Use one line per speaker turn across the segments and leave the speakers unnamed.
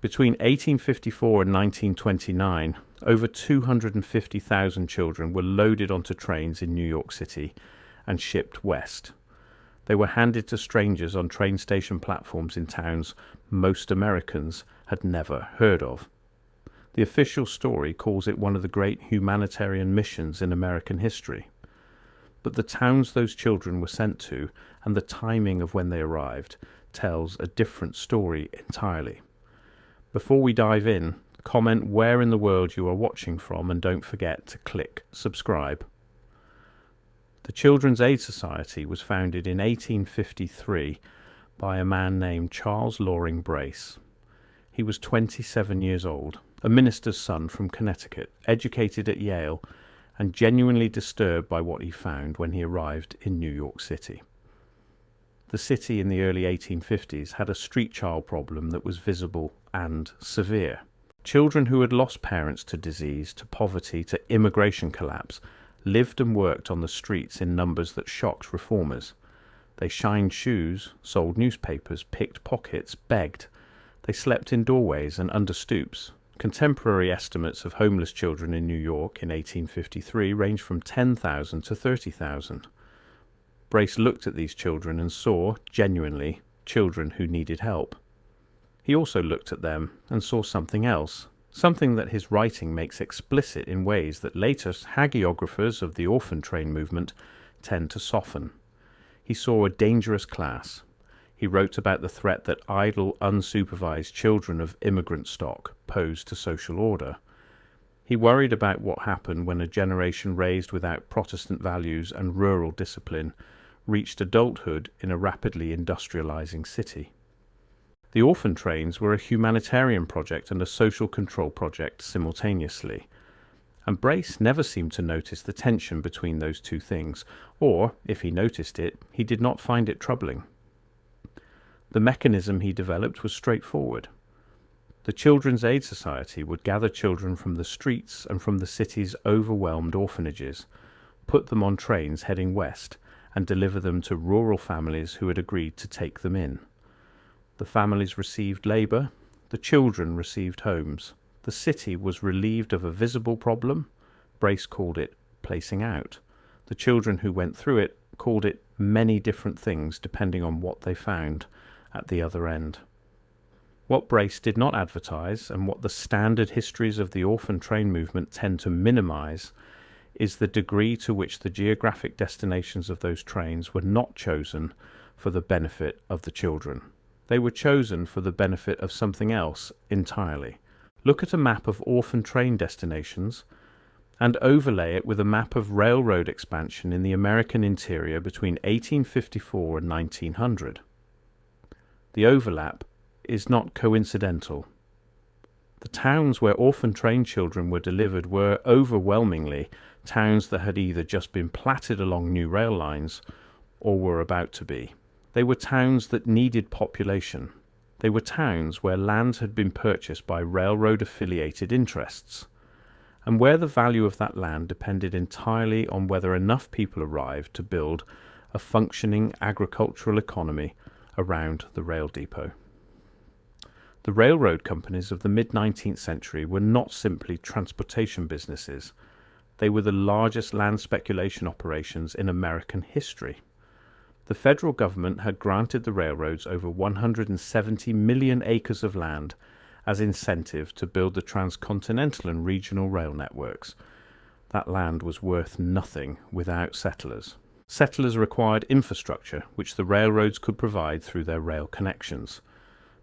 Between 1854 and 1929, over 250,000 children were loaded onto trains in New York City and shipped west. They were handed to strangers on train station platforms in towns most Americans had never heard of. The official story calls it one of the great humanitarian missions in American history. But the towns those children were sent to and the timing of when they arrived tells a different story entirely. Before we dive in, comment where in the world you are watching from and don't forget to click subscribe. The Children's Aid Society was founded in 1853 by a man named Charles Loring Brace. He was 27 years old, a minister's son from Connecticut, educated at Yale, and genuinely disturbed by what he found when he arrived in New York City. The city in the early 1850s had a street child problem that was visible and severe. Children who had lost parents to disease, to poverty, to immigration collapse lived and worked on the streets in numbers that shocked reformers. They shined shoes, sold newspapers, picked pockets, begged. They slept in doorways and under stoops. Contemporary estimates of homeless children in New York in 1853 range from 10,000 to 30,000. Brace looked at these children and saw, genuinely, children who needed help. He also looked at them and saw something else, something that his writing makes explicit in ways that later hagiographers of the Orphan Train movement tend to soften. He saw a dangerous class. He wrote about the threat that idle, unsupervised children of immigrant stock posed to social order. He worried about what happened when a generation raised without Protestant values and rural discipline reached adulthood in a rapidly industrializing city. The Orphan Trains were a humanitarian project and a social control project simultaneously, and Brace never seemed to notice the tension between those two things, or, if he noticed it, he did not find it troubling. The mechanism he developed was straightforward. The Children's Aid Society would gather children from the streets and from the city's overwhelmed orphanages, put them on trains heading west, and deliver them to rural families who had agreed to take them in. The families received labour, the children received homes. The city was relieved of a visible problem. Brace called it placing out. The children who went through it called it many different things depending on what they found at the other end. What Brace did not advertise, and what the standard histories of the orphan train movement tend to minimise, is the degree to which the geographic destinations of those trains were not chosen for the benefit of the children. They were chosen for the benefit of something else entirely. Look at a map of orphan train destinations and overlay it with a map of railroad expansion in the American interior between 1854 and 1900. The overlap is not coincidental. The towns where orphan train children were delivered were overwhelmingly towns that had either just been platted along new rail lines or were about to be. They were towns that needed population. They were towns where land had been purchased by railroad-affiliated interests, and where the value of that land depended entirely on whether enough people arrived to build a functioning agricultural economy around the rail depot. The railroad companies of the mid-19th century were not simply transportation businesses. They were the largest land speculation operations in American history. The federal government had granted the railroads over 170 million acres of land as incentive to build the transcontinental and regional rail networks. That land was worth nothing without settlers. Settlers required infrastructure, which the railroads could provide through their rail connections.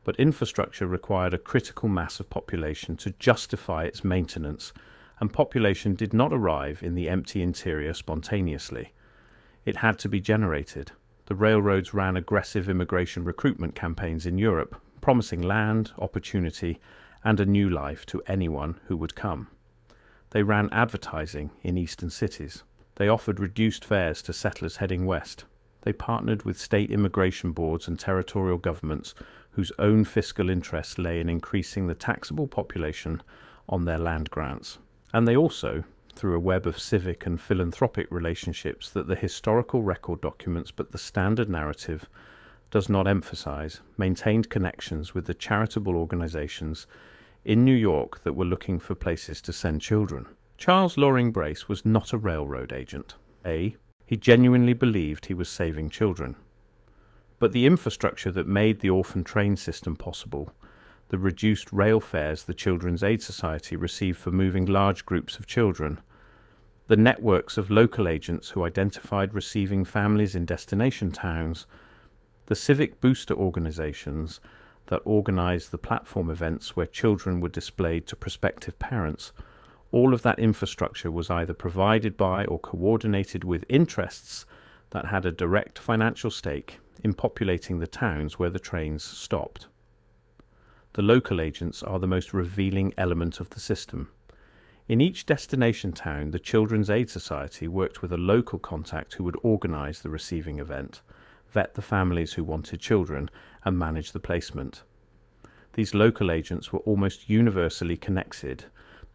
But infrastructure required a critical mass of population to justify its maintenance, and population did not arrive in the empty interior spontaneously. It had to be generated. The railroads ran aggressive immigration recruitment campaigns in Europe, promising land, opportunity, and a new life to anyone who would come. They ran advertising in eastern cities. They offered reduced fares to settlers heading west. They partnered with state immigration boards and territorial governments whose own fiscal interests lay in increasing the taxable population on their land grants. And they also, through a web of civic and philanthropic relationships that the historical record documents but the standard narrative does not emphasize, maintained connections with the charitable organizations in New York that were looking for places to send children. Charles Loring Brace was not a railroad agent. He genuinely believed he was saving children. But the infrastructure that made the orphan train system possible, the reduced rail fares the Children's Aid Society received for moving large groups of children, the networks of local agents who identified receiving families in destination towns, the civic booster organizations that organized the platform events where children were displayed to prospective parents, all of that infrastructure was either provided by or coordinated with interests that had a direct financial stake in populating the towns where the trains stopped. The local agents are the most revealing element of the system. In each destination town, the Children's Aid Society worked with a local contact who would organize the receiving event, vet the families who wanted children, and manage the placement. These local agents were almost universally connected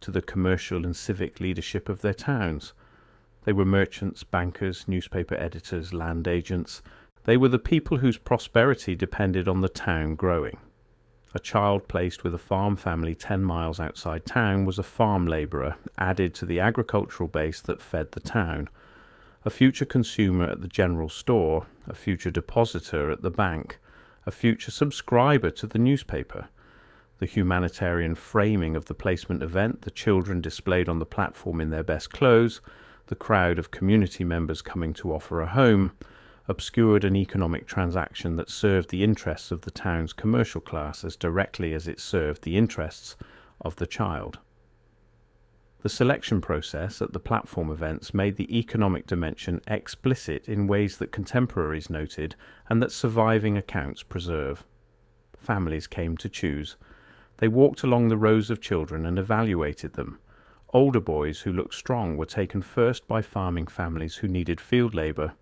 to the commercial and civic leadership of their towns. They were merchants, bankers, newspaper editors, land agents. They were the people whose prosperity depended on the town growing. A child placed with a farm family 10 miles outside town was a farm labourer added to the agricultural base that fed the town, a future consumer at the general store, a future depositor at the bank, a future subscriber to the newspaper. The humanitarian framing of the placement event, the children displayed on the platform in their best clothes, the crowd of community members coming to offer a home, obscured an economic transaction that served the interests of the town's commercial class as directly as it served the interests of the child. The selection process at the platform events made the economic dimension explicit in ways that contemporaries noted and that surviving accounts preserve. Families came to choose. They walked along the rows of children and evaluated them. Older boys who looked strong were taken first by farming families who needed field labour.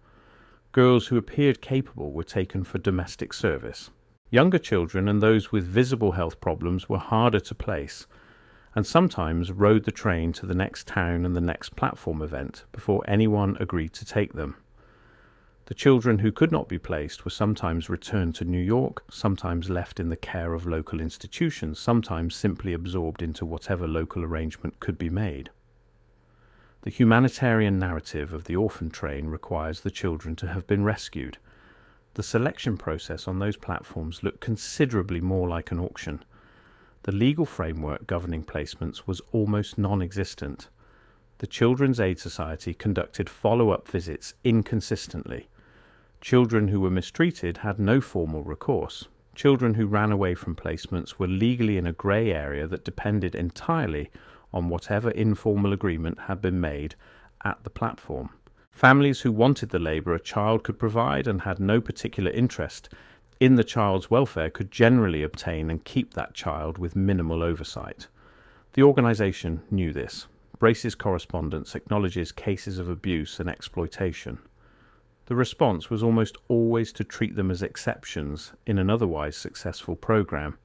Girls who appeared capable were taken for domestic service. Younger children and those with visible health problems were harder to place, and sometimes rode the train to the next town and the next platform event before anyone agreed to take them. The children who could not be placed were sometimes returned to New York, sometimes left in the care of local institutions, sometimes simply absorbed into whatever local arrangement could be made. The humanitarian narrative of the orphan train requires the children to have been rescued. The selection process on those platforms looked considerably more like an auction. The legal framework governing placements was almost non-existent. The Children's Aid Society conducted follow-up visits inconsistently. Children who were mistreated had no formal recourse. Children who ran away from placements were legally in a grey area that depended entirely on whatever informal agreement had been made at the platform. Families who wanted the labour a child could provide and had no particular interest in the child's welfare could generally obtain and keep that child with minimal oversight. The organisation knew this. Brace's correspondence acknowledges cases of abuse and exploitation. The response was almost always to treat them as exceptions in an otherwise successful programme,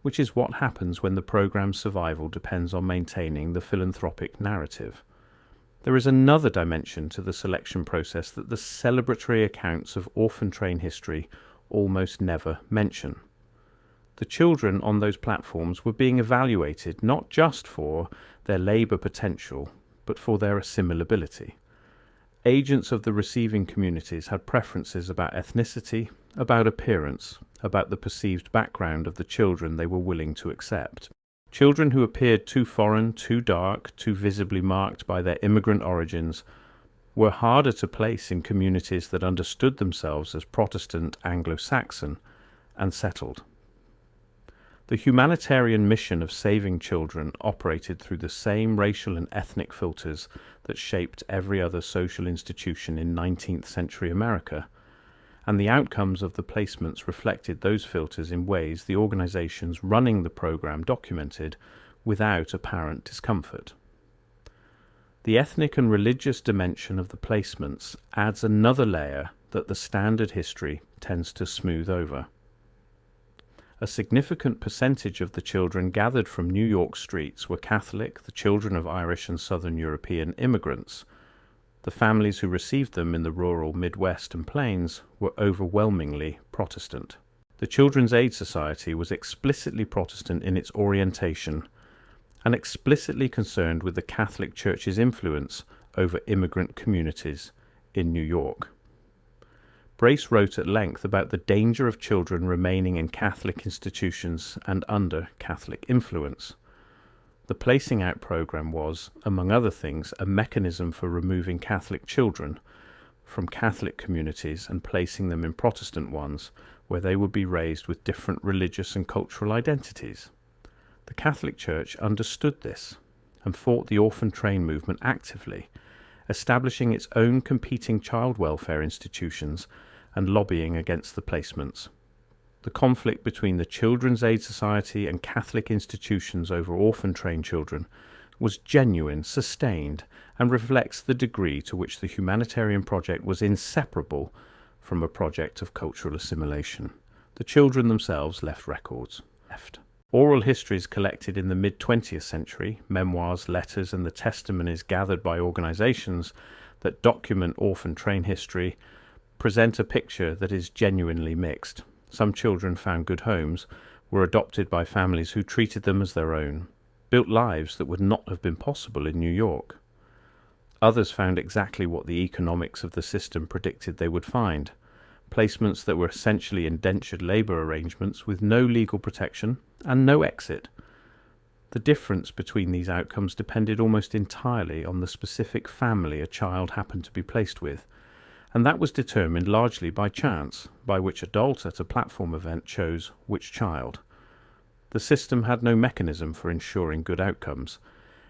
which is what happens when the programme's survival depends on maintaining the philanthropic narrative. There is another dimension to the selection process that the celebratory accounts of orphan train history almost never mention. The children on those platforms were being evaluated not just for their labour potential, but for their assimilability. Agents of the receiving communities had preferences about ethnicity, about appearance, about the perceived background of the children they were willing to accept. Children who appeared too foreign, too dark, too visibly marked by their immigrant origins were harder to place in communities that understood themselves as Protestant Anglo-Saxon and settled. The humanitarian mission of saving children operated through the same racial and ethnic filters that shaped every other social institution in 19th century America, and the outcomes of the placements reflected those filters in ways the organizations running the program documented without apparent discomfort. The ethnic and religious dimension of the placements adds another layer that the standard history tends to smooth over. A significant percentage of the children gathered from New York streets were Catholic, the children of Irish and Southern European immigrants. The families who received them in the rural Midwest and Plains were overwhelmingly Protestant. The Children's Aid Society was explicitly Protestant in its orientation and explicitly concerned with the Catholic Church's influence over immigrant communities in New York. Brace wrote at length about the danger of children remaining in Catholic institutions and under Catholic influence. The Placing Out program was, among other things, a mechanism for removing Catholic children from Catholic communities and placing them in Protestant ones, where they would be raised with different religious and cultural identities. The Catholic Church understood this and fought the Orphan Train movement actively, establishing its own competing child welfare institutions and lobbying against the placements. The conflict between the Children's Aid Society and Catholic institutions over orphan train children was genuine, sustained, and reflects the degree to which the humanitarian project was inseparable from a project of cultural assimilation. The children themselves left records. Oral histories collected in the mid-20th century, memoirs, letters, and the testimonies gathered by organizations that document orphan train history present a picture that is genuinely mixed. Some children found good homes, were adopted by families who treated them as their own, built lives that would not have been possible in New York. Others found exactly what the economics of the system predicted they would find: placements that were essentially indentured labor arrangements with no legal protection and no exit. The difference between these outcomes depended almost entirely on the specific family a child happened to be placed with, and that was determined largely by chance, by which adult at a platform event chose which child. The system had no mechanism for ensuring good outcomes.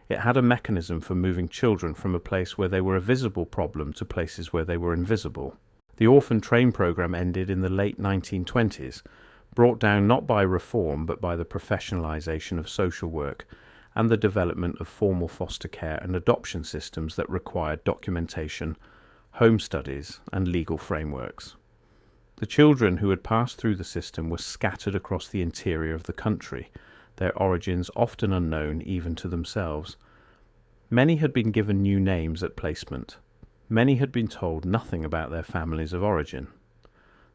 It had a mechanism for moving children from a place where they were a visible problem to places where they were invisible. The Orphan Train program ended in the late 1920s, brought down not by reform but by the professionalization of social work and the development of formal foster care and adoption systems that required documentation, home studies, and legal frameworks. The children who had passed through the system were scattered across the interior of the country, their origins often unknown even to themselves. Many had been given new names at placement. Many had been told nothing about their families of origin.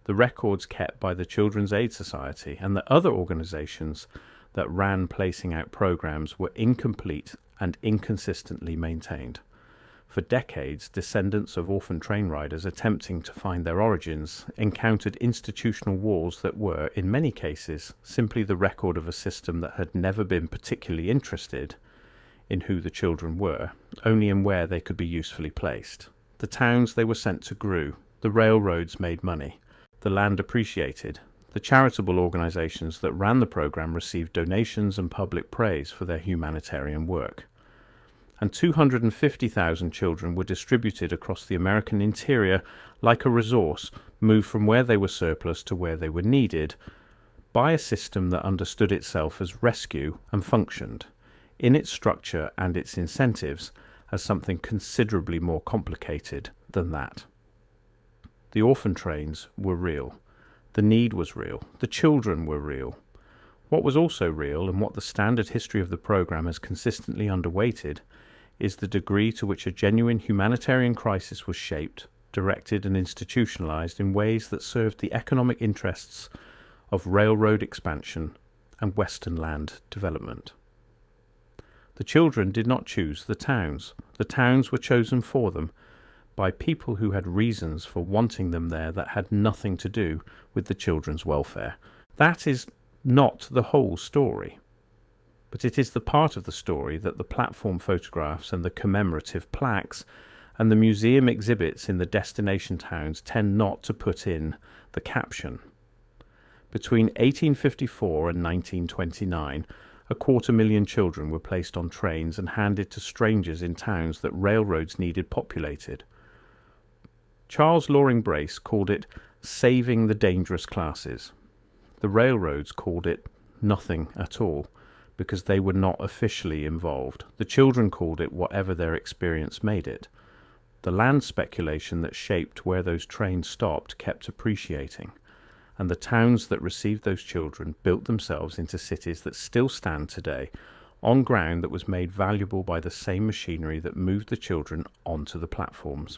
The records kept by the Children's Aid Society and the other organizations that ran placing out programs were incomplete and inconsistently maintained. For decades, descendants of orphan train riders attempting to find their origins encountered institutional walls that were, in many cases, simply the record of a system that had never been particularly interested in who the children were, only in where they could be usefully placed. The towns they were sent to grew, the railroads made money, the land appreciated, the charitable organizations that ran the program received donations and public praise for their humanitarian work. And 250,000 children were distributed across the American interior like a resource, moved from where they were surplus to where they were needed, by a system that understood itself as rescue and functioned, in its structure and its incentives, as something considerably more complicated than that. The orphan trains were real. The need was real. The children were real. What was also real, and what the standard history of the program has consistently underweighted, is the degree to which a genuine humanitarian crisis was shaped, directed, and institutionalized in ways that served the economic interests of railroad expansion and Western land development. The children did not choose the towns. The towns were chosen for them by people who had reasons for wanting them there that had nothing to do with the children's welfare. That is not the whole story, but it is the part of the story that the platform photographs and the commemorative plaques and the museum exhibits in the destination towns tend not to put in the caption. Between 1854 and 1929, 250,000 children were placed on trains and handed to strangers in towns that railroads needed populated. Charles Loring Brace called it saving the dangerous classes. The railroads called it nothing at all, because they were not officially involved. The children called it whatever their experience made it. The land speculation that shaped where those trains stopped kept appreciating, and the towns that received those children built themselves into cities that still stand today on ground that was made valuable by the same machinery that moved the children onto the platforms.